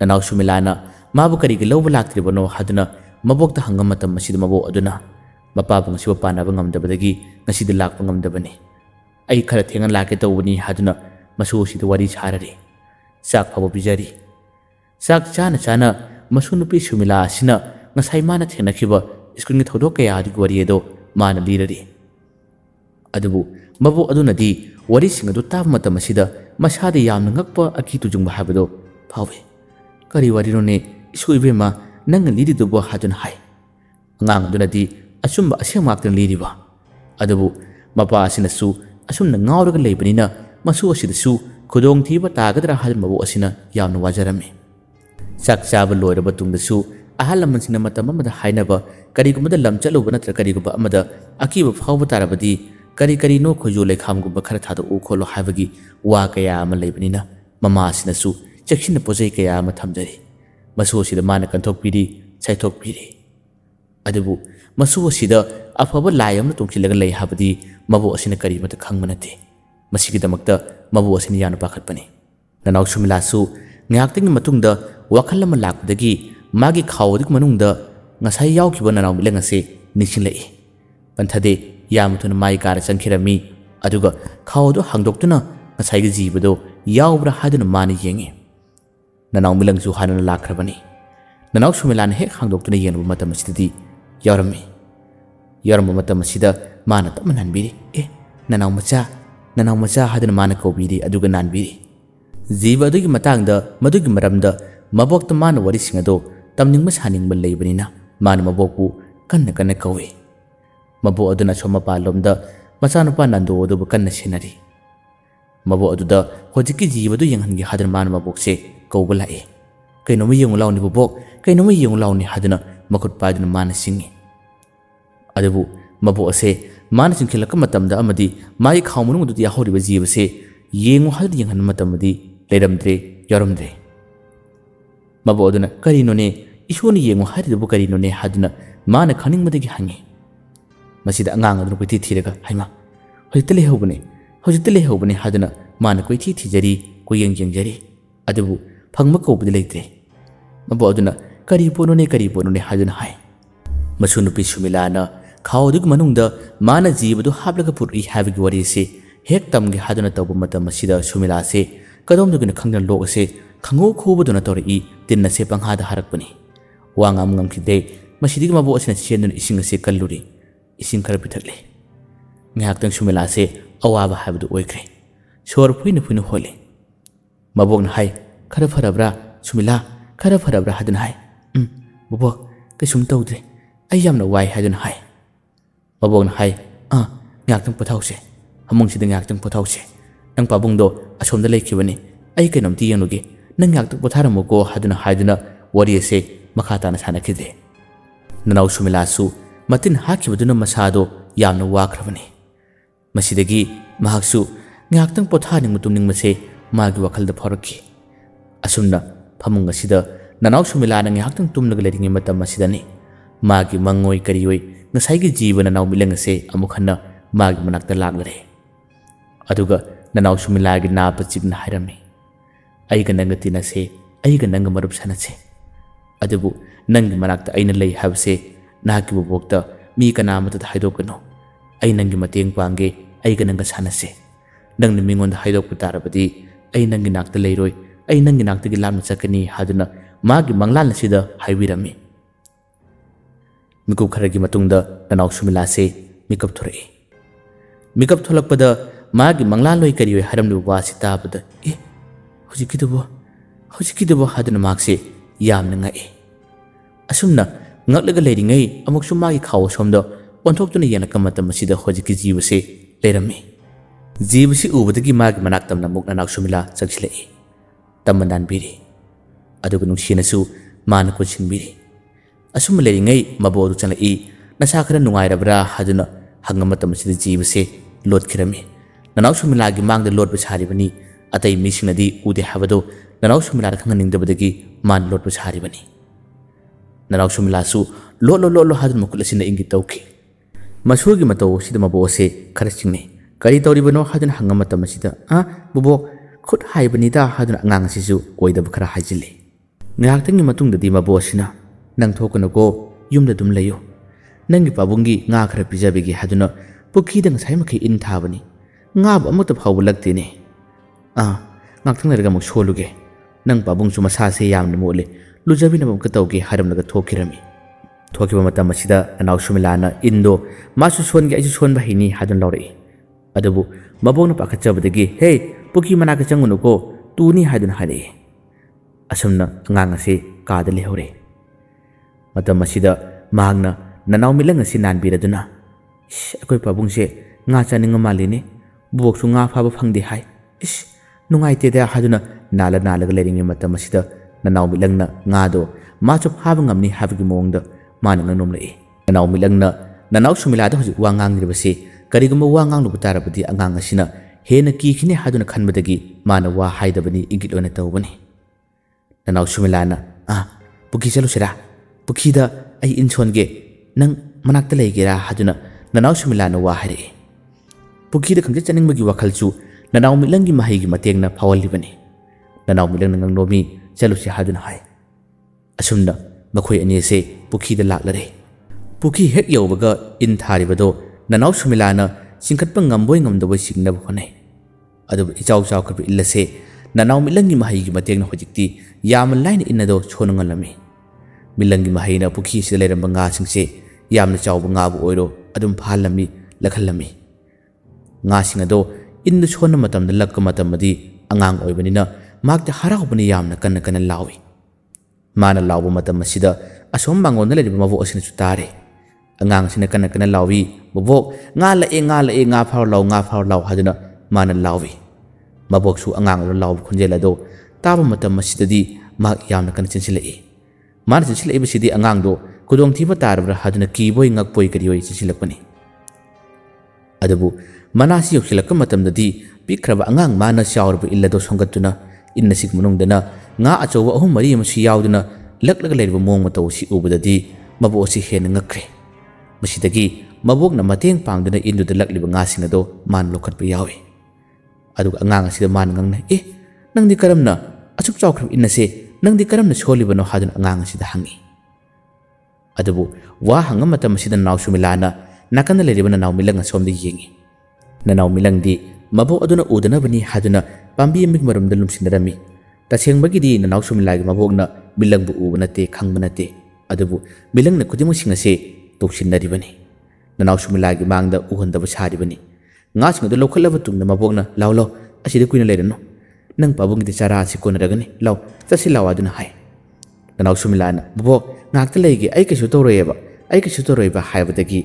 ꯅꯅꯥꯎ ꯁꯨꯃꯤꯂꯥꯅ ꯃꯥꯕꯨ ꯀꯔꯤꯒꯤ ꯂꯧꯕ ꯂꯥꯛꯇ꯭ꯔꯤꯕꯅꯣ ꯍꯥꯏꯗꯨꯅ ꯃꯕꯣꯛꯇ ꯍꯪꯕ ꯃꯇꯝ ꯑꯁꯤꯗ ꯃꯕꯣꯛ ꯑꯗꯨꯅ ꯃꯄꯥꯕꯨ ꯉꯁꯤꯕꯨ ꯄꯥꯟꯅꯕ ꯉꯝꯗꯕꯗꯒꯤ ꯉꯁꯤꯗꯤ ꯂꯥꯛꯄ ꯉꯝꯗꯕꯅꯤ ꯑꯩ ꯈꯔ ꯊꯦꯡꯅ ꯂꯥꯛꯀꯦ ꯇꯧꯕꯅꯤ ꯍꯥꯏꯗꯨꯅ ꯃꯁꯨ ꯑꯁꯤꯗ ꯋꯥꯔꯤ ꯁꯥꯔꯔꯤ ꯆꯥꯛ ꯐꯥꯎꯕ ꯄꯤꯖꯔꯤ ꯆꯥꯛ ꯆꯥꯅ ꯆꯥꯅ ꯃꯁꯨ ꯅꯨꯄꯤ ꯁꯨꯃꯤꯂꯥ ꯑꯁꯤꯅ ꯉꯁꯥꯏ ꯃꯥꯅ ꯊꯦꯡꯅꯈꯤꯕ ꯁ꯭ꯀꯨꯜꯒꯤ ꯊꯧꯗꯣꯛ ꯀꯌꯥꯗꯨꯒꯤ ꯋꯥꯔꯤ ꯑꯗꯣ ꯃꯥꯅ ꯂꯤꯔꯔꯤ ꯑꯗꯨꯕꯨ ꯃꯕꯣꯛ ꯑꯗꯨꯅꯗꯤ ꯋꯥꯔꯤꯁꯤꯡ ꯑꯗꯨ ꯇꯥꯕ ꯃꯇꯝ ꯑꯁꯤꯗ ꯃꯁꯥꯗ ꯌꯥꯝꯅ ꯉꯛꯄ ꯑꯀꯤ ꯇꯨꯖꯨꯡꯕ ꯍꯥꯏꯕꯗꯣ ꯐꯥꯎꯏ ꯀꯔꯤ ꯋꯥꯔꯤꯅꯣꯅꯦ ꯏꯁꯨ ꯏꯕꯦꯝꯃ ꯅꯪꯅ ꯂꯤꯔꯤꯗꯨꯕꯨ ꯍꯥꯏꯗꯨꯅ ꯍꯥꯏ ꯑꯉꯥꯡ ꯑꯗꯨꯅꯗꯤ ꯑꯆꯨꯝꯕ ꯑꯁꯦꯡꯕ ꯉꯥꯛꯇꯅ ꯂꯤꯔꯤꯕ ꯑꯗꯨꯕꯨ ꯃꯄꯥ ꯑꯁꯤꯅꯁꯨ ꯑꯁꯨꯝꯅ ꯉꯥꯎꯔꯒ ꯂꯩꯕꯅꯤꯅ ꯃꯁꯨ ꯑꯁꯤꯗꯁꯨ ꯈꯨꯗꯣꯡꯊꯤꯕ ꯇꯥꯒꯗ꯭ꯔꯥ ꯍꯥꯏꯗꯨꯅ ꯃꯕꯣꯛ ꯑꯁꯤꯅ ꯌꯥꯝꯅ ꯋꯥꯖꯔꯝꯃꯤ ꯆꯥꯛ ꯆꯥꯕ ꯂꯣꯏꯔꯕ ꯇꯨꯡꯗꯁꯨ ꯑꯍꯜ ꯂꯃꯟꯁꯤꯡꯅ ꯃꯇꯝ ꯑꯃꯗ ꯍꯥꯏꯅꯕ ꯀꯔꯤꯒꯨꯝꯕꯗ ꯂꯝ ꯆꯠꯂꯨꯕ ꯅꯠꯇ꯭ꯔꯒ ꯀꯔꯤꯒꯨꯝꯕ ꯑꯃꯗ ꯑꯀꯤꯕ ꯐꯥꯎꯕ ꯇꯥꯔꯕꯗꯤ ꯀꯔꯤ ꯀꯔꯤꯅꯣ ꯈꯣꯏꯖꯨ ꯂꯩꯈꯥꯝꯒꯨꯝꯕ ꯈꯔ ꯊꯥꯗꯣꯛꯎ ꯈꯣꯠꯂꯣ ꯍꯥꯏꯕꯒꯤ ꯋꯥ ꯀꯌꯥ ꯑꯃ ꯂꯩꯕꯅꯤꯅ ꯃꯃꯥ ꯑꯁꯤꯅꯁꯨ ꯆꯦꯛꯁꯤꯟꯅ ꯄꯣꯠꯆꯩ ꯀꯌꯥ ꯑꯃ ꯊꯝꯖꯔꯤ ꯃꯁꯨ ꯑꯁꯤꯗ ꯃꯥꯅ ꯀꯟꯊꯣꯛꯄꯤꯔꯤ ꯆꯥꯏꯊꯣꯛꯄꯤꯔꯤ ꯑꯗꯨꯕꯨ ꯃꯁꯨ ꯑꯁꯤꯗ ꯑꯐꯕ ꯂꯥꯏ ꯑꯃꯅ ꯇꯣꯡꯁꯤꯜꯂꯒ ꯂꯩ ꯍꯥꯏꯕꯗꯤ ꯃꯕꯣꯛ ꯑꯁꯤꯅ ꯀꯔꯤꯃꯠꯇ ꯈꯪꯕ ꯅꯠꯇꯦ ꯃꯁꯤꯒꯤꯗꯃꯛꯇ ꯃꯕꯣꯛ ꯑꯁꯤꯅ ꯌꯥꯝꯅ ꯄꯥꯈꯠꯄꯅꯤ ꯅꯅꯥꯎ ꯁꯨꯃꯤꯂꯥꯁꯨ ꯉꯥꯏꯍꯥꯛꯇꯪꯒꯤ ꯃꯇꯨꯡꯗ ꯋꯥꯈꯜ ꯑꯃ ꯂꯥꯛꯄꯗꯒꯤ ꯃꯥꯒꯤ ꯈꯥꯎ ꯑꯗꯨꯒꯤ ꯃꯅꯨꯡꯗ ꯉꯁꯥꯏ ꯌꯥꯎꯈꯤꯕ ꯅꯅꯥꯎ ꯃꯤꯂꯪ ꯑꯁꯤ ꯅꯤꯡꯁꯤꯡꯂꯛꯏ ꯄꯟꯊꯗꯦ ꯌꯥꯝ ꯊꯨꯅ ꯃꯥꯏ ꯀꯥꯔ ꯆꯪꯈꯤꯔꯝꯃꯤ ꯑꯗꯨꯒ ꯈꯥꯎ ꯑꯗꯨ ꯍꯥꯡꯗꯣꯛꯇꯨꯅ ꯉꯁꯥꯏꯒꯤ ꯖꯤꯕꯗꯣ ꯌꯥꯎꯕ꯭ꯔꯥ ꯍꯥꯏꯗꯨꯅ ꯃꯥꯅ ꯌꯦꯡꯉꯤ ꯅꯅꯥꯎ ꯃꯤꯂꯪꯁꯨ ꯍꯥꯟꯅ ꯂꯥꯛꯈ꯭ꯔꯕꯅꯤ ꯅꯅꯥꯎ ꯁꯨꯃꯤꯂꯥꯅ ꯍꯦꯛ ꯍꯥꯡꯗꯣꯛꯇꯨꯅ ꯌꯦꯡꯕ ꯃꯇꯝ ꯑꯁꯤꯗꯗꯤ ꯌꯥꯎꯔꯝꯃꯤ ꯌꯥꯎꯔꯝꯕ ꯃꯇꯝ ꯑꯁꯤꯗ ꯃꯥꯅ ꯇꯞꯅ ꯅꯥꯟꯕꯤꯔꯤ ꯅꯅꯥꯎ ꯃꯆꯥ ꯍꯥꯏꯗꯨꯅ ꯃꯥꯅ ꯀꯧꯕꯤꯔꯤ ꯑꯗꯨꯒ ꯅꯥꯟꯕꯤꯔꯤ ꯖꯤꯕ ꯑꯗꯨꯒꯤ ꯃꯇꯥꯡꯗ ꯃꯗꯨꯒꯤ ꯃꯔꯝꯗ ꯃꯕꯣꯛꯇ ꯃꯥꯅ ꯋꯥꯔꯤꯁꯤꯡ ꯑꯗꯣ ꯇꯝꯅꯤꯡꯕ ꯁꯥꯅꯤꯡꯕ ꯂꯩꯕꯅꯤꯅ ꯃꯥꯅ ꯃꯕꯣꯛꯄꯨ ꯀꯟꯅ ꯀꯟꯅ ꯀꯧꯏ ꯃꯕꯣꯛ ꯑꯗꯨꯅ ꯁꯣꯝ ꯃꯄꯥꯟꯂꯣꯝꯗ ꯃꯆꯥꯅꯨꯄꯥ ꯅꯟꯗꯣ ꯑꯗꯨꯕꯨ ꯀꯟꯅ ꯁꯦꯟꯅꯔꯤ ꯃꯕꯣꯛ ꯑꯗꯨꯗ ꯍꯧꯖꯤꯛꯀꯤ ꯖꯤꯕꯗꯨ ꯌꯦꯡꯍꯟꯒꯦ ꯍꯥꯏꯗꯨꯅ ꯃꯥꯅ ꯃꯕꯣꯛꯁꯦ ꯀꯧꯕ ꯂꯥꯛꯏ ꯀꯩꯅꯣꯝꯃ ꯌꯦꯡꯉꯨ ꯂꯥꯎꯅꯤ ꯕꯣꯕꯣꯛ ꯀꯩꯅꯣꯝꯃ ꯌꯦꯡꯉꯨ ꯂꯥꯎꯅꯤ ꯍꯥꯏꯗꯨꯅ ꯃꯈꯨꯠ ꯄꯥꯏꯗꯨꯅ ꯃꯥꯅ ꯁꯤꯡꯉꯤ ꯑꯗꯨꯕꯨ ꯃꯕꯣꯛ ꯑꯁꯦ ꯃꯥꯅ ꯆꯤꯡꯈꯠꯂꯛꯄ ꯃꯇꯝꯗ ꯑꯃꯗꯤ ꯃꯥꯒꯤ ꯈꯥꯎ ꯃꯅꯨꯡꯗꯨꯗ ꯌꯥꯎꯍꯧꯔꯤꯕ ꯖꯤꯕꯁꯦ ꯌꯦꯡꯉꯨ ꯍꯥꯏꯗꯨꯅ ꯌꯦꯡꯍꯟꯕ ꯃꯇꯝꯗꯗꯤ ꯂꯩꯔꯝꯗ꯭ꯔꯦ ꯌꯥꯎꯔꯝꯗ꯭ꯔꯦ ꯃꯕꯣꯛ ꯑꯗꯨꯅ ꯀꯔꯤꯅꯣꯅꯦ ꯏꯁꯣꯔꯅ ꯌꯦꯡꯉꯨ ꯍꯥꯏꯔꯤꯗꯨꯕꯨ ꯀꯔꯤꯅꯣꯅꯦ ꯍꯥꯏꯗꯨꯅ ꯃꯥꯅ ꯈꯪꯅꯤꯡꯕꯗꯒꯤ ꯍꯪꯉꯤ ꯃꯁꯤꯗ ꯑꯉꯥꯡ ꯑꯗꯨꯅ ꯀꯣꯏꯊꯤ ꯊꯤꯔꯒ ꯍꯩꯃꯥ ꯍꯧꯖꯤꯛꯇ ꯂꯩꯍꯧꯕꯅꯦ ꯍꯥꯏꯗꯨꯅ ꯃꯥꯅ ꯀꯣꯏꯊꯤ ꯊꯤꯖꯔꯤ ꯀꯣꯏꯌꯦꯡ ꯌꯦꯡꯖꯔꯤ ꯑꯗꯨꯕꯨ ꯐꯪꯕ ꯀꯧꯕꯗꯤ ꯂꯩꯇ꯭ꯔꯦ ꯃꯕꯣꯛ ꯑꯗꯨꯅ ꯀꯔꯤ ꯄꯣꯠꯅꯣꯅꯦ ꯍꯥꯏꯗꯨꯅ ꯍꯥꯏ ꯃꯁꯨ ꯅꯨꯄꯤ ꯁꯨꯃꯤꯂꯥꯅ ꯈꯥꯎ ꯑꯗꯨꯒꯤ ꯃꯅꯨꯡꯗ ꯃꯥꯅ ꯖꯤꯕꯗꯨ ꯍꯥꯞꯂꯒ ꯄꯨꯔꯛꯏ ꯍꯥꯏꯕꯒꯤ ꯋꯥꯔꯤꯁꯤ ꯍꯦꯛ ꯇꯝꯒꯦ ꯍꯥꯏꯗꯨꯅ ꯇꯧꯕ ꯃꯇꯝ ꯑꯁꯤꯗ ꯁꯨꯃꯤꯂꯥꯁꯦ ꯀꯗꯣꯝꯗꯒꯤꯅꯣ ꯈꯪꯗꯅ ꯂꯣꯛ ꯑꯁꯦ ꯈꯪꯍꯧ ꯈꯨꯕꯗꯨꯅ ꯇꯧꯔꯛꯏ ꯇꯤꯟ ꯑꯁꯦ ꯄꯪꯍꯥꯗ ꯍꯥꯔꯛꯄꯅꯤ ꯋꯥ ꯉꯥꯡꯕ ꯉꯝꯈꯤꯗꯦ ꯃꯁꯤꯗꯒꯤ ꯃꯕꯣꯛ ꯑꯁꯤꯅ ꯆꯦꯟꯗꯨꯅ ꯏꯁꯤꯡ ꯑꯁꯦ ꯀꯜꯂꯨꯔꯤ ꯏꯁꯤꯡ ꯈꯔ ꯄꯤꯊꯛꯂꯤ ꯉꯥꯏꯍꯥꯛꯇꯪ ꯁꯨꯃꯤꯂꯥꯁꯦ ꯑꯋꯥꯕ ꯍꯥꯏꯕꯗꯨ ꯑꯣꯏꯈ꯭ꯔꯦ ꯁꯣꯔ ꯐꯨꯏꯅ ꯍꯣꯜꯂꯤ ꯃꯕꯣꯛꯅ ꯍꯥꯏ ꯈꯔ ꯐꯔꯕ꯭ꯔꯥ ꯁꯨꯃꯤꯂꯥ ꯈꯔ ꯐꯔꯕ꯭ꯔꯥ ꯍꯥꯏꯗꯨꯅ ꯍꯥꯏ ꯕꯣꯕꯣꯛ ꯀꯩꯁꯨꯝ ꯇꯧꯗ꯭ꯔꯦ ꯑꯩ ꯌꯥꯝꯅ ꯋꯥꯏ ꯍꯥꯏꯗꯨꯅ ꯍꯥꯏ ꯃꯕꯣꯛꯅ ꯍꯥꯏ ꯉꯥꯏꯍꯥꯛꯇꯪ ꯄꯣꯊꯥꯎꯁꯦ ꯐꯃꯨꯡꯁꯤꯗ ꯉꯥꯏꯍꯥꯛꯇꯪ ꯄꯣꯊꯥꯎꯁꯦ ꯅꯪ ꯄꯥꯕꯨꯡꯗꯣ ꯑꯁꯣꯝꯗ ꯂꯩꯈꯤꯕꯅꯤ ꯑꯩ ꯀꯩꯅꯣꯝꯇ ꯌꯦꯡꯂꯨꯒꯦ ꯅꯪ ꯉꯥꯏꯍꯥꯛꯇꯪ ꯄꯣꯊꯥꯔꯝꯃꯨꯀꯣ ꯍꯥꯏꯗꯨꯅ ꯋꯥꯔꯤ ꯑꯁꯦ ꯃꯈꯥ ꯇꯥꯅ ꯁꯥꯟꯅꯈꯤꯗ꯭ꯔꯦ ꯅꯅꯥꯎ ꯁꯨꯃꯤꯂꯥꯁꯨ ꯃꯇꯤꯟ ꯍꯥꯠꯈꯤꯕꯗꯨꯅ ꯃꯁꯥꯗꯣ ꯌꯥꯝꯅ ꯋꯥꯈ꯭ꯔꯕꯅꯤ ꯃꯁꯤꯗꯒꯤ ꯃꯍꯥꯛꯁꯨ ꯉꯥꯏꯍꯥꯛꯇꯪ ꯄꯣꯊꯥꯅꯤꯡꯕ ꯇꯨꯝꯅꯤꯡꯕꯁꯦ ꯃꯥꯒꯤ ꯋꯥꯈꯜꯗ ꯐꯥꯎꯔꯛꯈꯤ ꯑꯁꯨꯝꯅ ꯐꯃꯨꯡ ꯑꯁꯤꯗ ꯅꯅꯥꯎ ꯁꯨꯃꯤꯂꯥꯅ ꯉꯥꯏꯍꯥꯛꯇꯪ ꯇꯨꯝꯂꯒ ꯂꯩꯔꯤꯉꯩ ꯃꯇꯝ ꯑꯁꯤꯗꯅꯤ ꯃꯥꯒꯤ ꯃꯪꯑꯣꯏ ꯀꯔꯤꯑꯣꯏ ꯉꯁꯥꯏꯒꯤ ꯖꯤꯕ ꯅꯅꯥꯎ ꯃꯤꯂꯪ ꯑꯁꯦ ꯑꯃꯨꯛ ꯍꯟꯅ ꯃꯥꯒꯤ ꯃꯅꯥꯛꯇ ꯂꯥꯛꯂꯔꯦ ꯑꯗꯨꯒ ꯅꯅꯥꯎ ꯁꯨꯃꯤꯂꯥꯒꯤ ꯅꯥꯕ ꯖꯤꯕꯅ ꯍꯥꯏꯔꯝꯃꯤ ꯑꯩꯒ ꯅꯪꯒ ꯇꯤꯟꯅꯁꯦ ꯑꯩꯒ ꯅꯪꯒ ꯃꯔꯨꯞ ꯁꯥꯟꯅꯁꯦ ꯑꯗꯨꯕꯨ ꯅꯪꯒꯤ ꯃꯅꯥꯛꯇ ꯑꯩꯅ ꯂꯩ ꯍꯥꯏꯕꯁꯦ ꯅꯍꯥꯛꯀꯤ ꯕꯣꯕꯣꯛꯇ ꯃꯤ ꯀꯅꯥꯃꯠꯇꯗ ꯍꯥꯏꯗꯣꯛꯀꯅꯨ ꯑꯩ ꯅꯪꯒꯤ ꯃꯇꯦꯡ ꯄꯥꯡꯒꯦ ꯑꯩꯒ ꯅꯪꯒ ꯁꯥꯟꯅꯁꯦ ꯅꯪꯅ ꯃꯤꯉꯣꯟꯗ ꯍꯥꯏꯗꯣꯛꯄ ꯇꯥꯔꯕꯗꯤ ꯑꯩ ꯅꯪꯒꯤ ꯅꯥꯛꯇ ꯂꯩꯔꯣꯏ ꯑꯩ ꯅꯪꯒꯤ ꯅꯥꯛꯇꯒꯤ ꯂꯥꯞꯅ ꯆꯠꯀꯅꯤ ꯍꯥꯏꯗꯨꯅ ꯃꯥꯒꯤ ꯃꯪꯂꯥꯟ ꯑꯁꯤꯗ ꯍꯥꯏꯕꯤꯔꯝꯃꯤ ꯃꯤꯀꯨꯞ ꯈꯔꯒꯤ ꯃꯇꯨꯡꯗ ꯅꯅꯥꯎ ꯁꯨꯃꯤꯂꯥꯁꯦ ꯃꯤꯀꯞ ꯊꯣꯔꯛꯏ ꯃꯤꯀꯞ ꯊꯣꯛꯂꯛꯄꯗ ꯃꯥꯒꯤ ꯃꯪꯂꯥꯟꯂꯣꯏ ꯀꯔꯤꯑꯣꯏ ꯍꯥꯏꯔꯝꯂꯤꯕ ꯋꯥꯁꯤ ꯇꯥꯕꯗ ꯍꯧꯖꯤꯛꯀꯤꯗꯨꯕꯨ ꯍꯥꯏꯗꯨꯅ ꯃꯍꯥꯛꯁꯦ ꯌꯥꯝꯅ ꯉꯛꯏ ꯑꯁꯨꯝꯅ ꯉꯛꯂꯒ ꯂꯩꯔꯤꯉꯩ ꯑꯃꯨꯛꯁꯨ ꯃꯥꯒꯤ ꯈꯥꯎ ꯑꯁꯣꯝꯗ ꯑꯣꯟꯊꯣꯛꯇꯨꯅ ꯌꯦꯡꯂꯛꯄ ꯃꯇꯝ ꯑꯁꯤꯗ ꯍꯧꯖꯤꯛꯀꯤ ꯖꯤꯕꯁꯦ ꯂꯩꯔꯝꯃꯤ ꯖꯤꯕꯁꯤ ꯎꯕꯗꯒꯤ ꯃꯥꯒꯤ ꯃꯅꯥꯛ ꯇꯝꯅ ꯑꯃꯨꯛ ꯅꯅꯥꯎ ꯁꯨꯃꯤꯂꯥ ꯆꯪꯁꯤꯜꯂꯛꯏ ꯇꯝꯕ ꯅꯥꯟꯕꯤꯔꯤ ꯑꯗꯨꯒ ꯅꯨꯡꯁꯤꯅꯁꯨ ꯃꯥꯅ ꯀꯣꯟꯁꯤꯟꯕꯤꯔꯤ asum leringai mabodu changlai nasa khara nungairabra haduna hangama tamasida jibase lot khirami nanaw sumila gi mangda lot basari bani atai misingnadi ude habado nanaw sumila khanganingdabadagi man lot basari bani nanaw sumila su lo hadun makulasina ingi tawki masugi mataw sida mabose kharachingni kari tawribano hadun hangama tamasida bubo khut haibani da hadun angang sisu oidab khara hajile ngaktangi matungdadi mabosina nang thokana ko yumda dum layo nangi pabungi nga khara pijabegi haduna pukhi dang sai makai in thabani nga ba amata phawbu lagte ne ngakthang lerga muk soluge nang pabung su masa se yamna mole lujabi na bam ka tawge haram laga thokirami thokiba matam asida anaw sumilana indo masu songe aisu son ba hini hadun lawri adabu mabona pakachabadagi hey pukhi mana ka changunu ko tuni hadun hare asumna ngang ase kaadale hore matam asida magna nanaw milang asi nanbiraduna akoi pabungse nga chaninga malini buboksu nga phaba phangdi hai nungai te da haduna nala ga leringi matam asida nanaw milangna nga do ma chu phaba ngamni habgi mongda manang nom lai nanaw milangna nanaw sumila da hoji wangang ribase kariguma wangang lu butarabadi angang asina hena ki khine haduna khanbadagi mana wa haidabani igit ona tawbani nanaw sumilana pukhi chalu sira pukhi da ai inchonge nang manakta leigera haduna nanaw sumilana wa hare pukhi da khangje chaning magi wakhalchu nanaw milangi mahigi matengna phawalibani nanaw milang nang nomi chalu si haduna hai asumna makhoi ani se pukhi da laklare pukhi hek yobaga in tharibado nanaw sumilana singkhatpa ngamboi ngamdabo singnab honai adu ichau chau khap illase nanaw milangi mahigi matengna hojikti yam lain inado chonangalami milangi mahina pukhi se leramba nga singse yamna chawba nga bu oiro adum phalami lakhalami nga singado indu chona matamda lakka matamadi angang oibanina makta haraubani yamna kana lawi mana lawba matam asida asom bangonda leriba mabu asina chutare angang sina kana lawi bobo nga phar law haduna mana lawi mabok su angang lo law khunjela do taba matam asidadi mak yamna kana chinsilai mana chinsilai bisidi angang do kudong thiba tarabra haduna kiboi ngakpoi karioi chinsilakpani adabu manasi yoksilakka matamdadi pikraba angang mana shawrba illado songatuna innasik munungdana nga achowa ahum mari amasi yauduna laklaga leriba mong mataw si ubadadi mabu si hen ngakre masidagi mabok na mateng pangduna indu da lakliba nga singado man lokhatpa yawi aduga angang asida man ngangna nangdi karamna achuk chawkhram innase nangdi karamna cholibano haduna angang asida hangi adabu wa hanga matam asida naw sumilana nakana leriba naw milang asomdi yengi nanaw milang di mabo aduna udana bani haduna pambi mig marum dalum sindarami taseng bagidi nanaw sumilagi mabogna milang bu ubanate khangbanate adabu milang na kudimu singase toksinari bani nanaw sumilagi mangda uhondaba sari bani nga singdo lokhalaba tungna mabogna law asida kuina lerano nang pabungi de chara si kona ragani law tasi law aduna hai nanaw sumilana bobo ngakta leige ai ka sutoroyeba haibadagi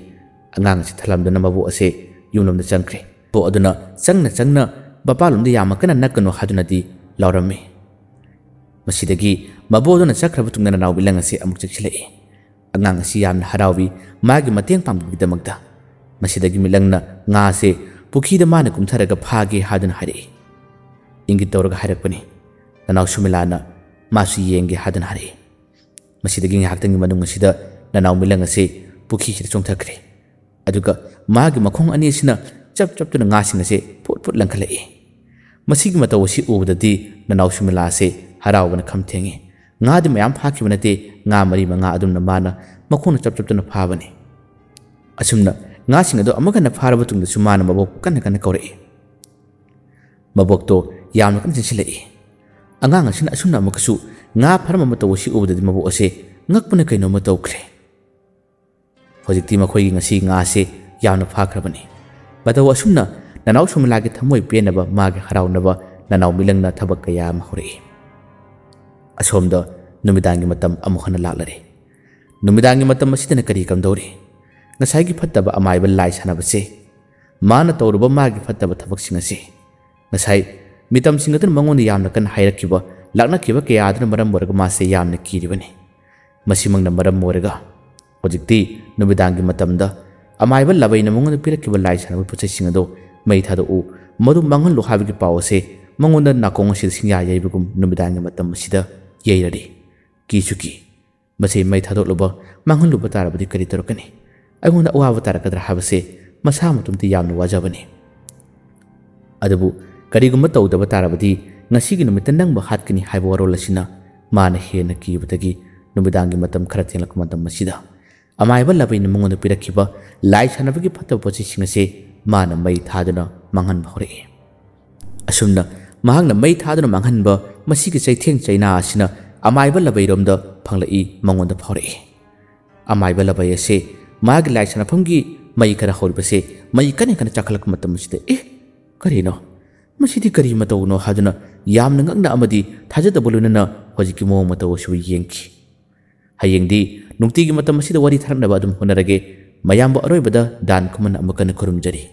angang si thalamdana mabu ase yumlomda changkre bo aduna changna bapalomda yamakana nakano hadunadi lawrami masidagi maboduna chakraba tungna nanaw bilang ase amuk chiksilai angang si yamna harawi magi mateng pamgidamagda masidagi milangna nga se pukhida mana kumtharaga phage haduna hare ingi tawraga harakpani nanaw sumilana masu yenge haduna hare masidagi ngaktangi manung asida nanaw milang ase pukhi sida chongthakre aduga magi makhong ani sina chap tuna nga sing ase put langkhalai masigi mataw si ubadadi nanaw sumila ase harawbana khamthengi nga di mayam phakibnate nga mari manga adumna mana makhona chap tuna phabani asumna nga sing ado amagana pharaba tungda sumana mabok kana kaurei mabok to yamna kan sinsilai angang asina asumna makasu nga pharama mataw si ubadadi mabok ase ngakpuna kaino mataw kre hojikti makhoi ngasi nga ase yamna phakrabani bataw asumna nanaw sumilagi thamoi penaba magi harawnaba nanaw milangna thabak kaya mahurei asomda numidangi matam amukhana laklare numidangi matam asidana kari kamdori ngasai gi fattaba amaiba lai sanabase mana tawruba magi fattaba thabak singase ngasai mitam singatun mangon yamna kan hairakkiba laknakiba kaya adana maram borga mase yamna kiribani ꯃꯁꯤꯃꯛꯅ ꯃꯔꯝ ꯑꯣꯏꯔꯒ ꯍꯧꯖꯤꯛꯇꯤ ꯅꯨꯃꯤꯗꯥꯡꯒꯤ ꯃꯇꯝꯗ ꯑꯃꯥꯏꯕ ꯂꯥꯕꯩꯅ ꯃꯉꯣꯟꯗ ꯄꯤꯔꯛꯈꯤꯕ ꯂꯥꯏ ꯁꯥꯟꯅꯕ ꯄꯣꯠꯆꯩꯁꯤꯡ ꯑꯗꯨ ꯃꯩ ꯊꯥꯗꯣꯛꯎ ꯃꯗꯨ ꯃꯥꯡꯍꯜꯂꯨ ꯍꯥꯏꯕꯒꯤ ꯄꯥꯎ ꯑꯁꯤ ꯃꯉꯣꯟꯗ ꯅꯥꯀꯣꯡ ꯑꯁꯤꯗ ꯁꯤꯡꯌꯥ ꯌꯩꯕꯒꯨꯝ ꯅꯨꯃꯤꯗꯥꯡꯒꯤ ꯃꯇꯝ ꯑꯁꯤꯗ ꯌꯩꯔꯔꯤ ꯀꯤꯁꯨ ꯀꯤ ꯃꯁꯤ ꯃꯩ ꯊꯥꯗꯣꯛꯂꯨꯕ ꯃꯥꯡꯍꯜꯂꯨꯕ ꯇꯥꯔꯕꯗꯤ ꯀꯔꯤ ꯇꯧꯔꯛꯀꯅꯤ ꯑꯩꯉꯣꯟꯗ ꯑꯋꯥꯕ ꯇꯥꯔꯛꯀꯗ꯭ꯔꯥ ꯍꯥꯏꯕꯁꯤ ꯃꯁꯥ ꯃꯇꯣꯝꯇ ꯌꯥꯝꯅ ꯋꯥꯖꯕꯅꯤ ꯑꯗꯨꯕꯨ ꯀꯔꯤꯒꯨꯝꯕ ꯇꯧꯗꯕ ꯇꯥꯔꯕꯗꯤ ꯉꯁꯤꯒꯤ ꯅꯨꯃꯤꯠꯇ ꯅꯪꯕꯨ ꯍꯥꯠꯀꯅꯤ ꯍꯥꯏꯕ ꯋꯥꯔꯣꯜ ꯑꯁꯤꯅ ꯃꯥꯅ ꯍꯦꯟꯅ ꯀꯤꯕꯗꯒꯤ ꯅꯨꯃꯤꯗꯥꯡꯒꯤ ꯃꯇꯝ ꯈꯔ ꯊꯦꯡꯂꯛꯄ ꯃꯇꯝ ꯑꯁꯤꯗ ꯑꯃꯥꯏꯕ ꯂꯥꯕꯩꯅ ꯃꯉꯣꯟꯗ ꯄꯤꯔꯛꯈꯤꯕ ꯂꯥꯏ ꯁꯥꯟꯅꯕꯒꯤ ꯐꯠꯇꯕ ꯄꯣꯠꯆꯩꯁꯤꯡ ꯑꯁꯤ ꯃꯥꯅ ꯃꯩ ꯊꯥꯗꯨꯅ ꯃꯥꯡꯍꯟꯕ ꯍꯧꯔꯛꯏ ꯑꯁꯨꯝꯅ ꯃꯍꯥꯛꯅ ꯃꯩ ꯊꯥꯗꯨꯅ ꯃꯥꯡꯍꯟꯕ ꯃꯁꯤꯒꯤ ꯆꯩꯊꯦꯡ ꯆꯩꯅꯥ ꯑꯁꯤꯅ ꯑꯃꯥꯏꯕ ꯂꯥꯕꯩꯔꯣꯝꯗ ꯐꯪꯂꯛꯏ ꯃꯉꯣꯟꯗ ꯐꯥꯎꯔꯛꯏ ꯑꯃꯥꯏꯕ ꯂꯥꯕꯩ ꯑꯁꯤ ꯃꯥꯒꯤ ꯂꯥꯏ ꯁꯥꯟꯅꯐꯝꯒꯤ ꯃꯩ ꯈꯔ ꯍꯧꯔꯤꯕꯁꯤ ꯃꯩ ꯀꯟꯅ ꯆꯥꯛꯈꯠꯂꯛꯄ ꯃꯇꯝ ꯑꯁꯤꯗ ꯀꯔꯤꯅꯣ ꯃꯁꯤꯗꯤ ꯀꯔꯤ ꯃꯇꯧꯅꯣ ꯍꯥꯏꯗꯨꯅ ꯌꯥꯝꯅ ꯉꯛꯅ ꯑꯃꯗꯤ ꯊꯥꯖꯗꯕ ꯂꯣꯏꯅꯅ ꯍꯧꯖꯤꯛꯀꯤ ꯃꯑꯣꯡ ꯃꯇꯧ ꯑꯁꯤꯕꯨ ꯌꯦꯡꯈꯤ ꯍꯌꯦꯡꯗꯤ ꯅꯨꯡꯇꯤꯒꯤ ꯃꯇꯝ ꯑꯁꯤꯗ ꯋꯥꯔꯤ ꯊꯥꯔꯛꯅꯕ ꯑꯗꯨꯝ ꯍꯣꯠꯅꯔꯒꯦ ꯃꯌꯥꯝꯕꯨ ꯑꯔꯣꯏꯕꯗ ꯗꯥꯟ ꯈꯨꯃꯟ ꯑꯃꯨꯛ ꯍꯟꯅ ꯈꯨꯔꯨꯝꯖꯔꯤ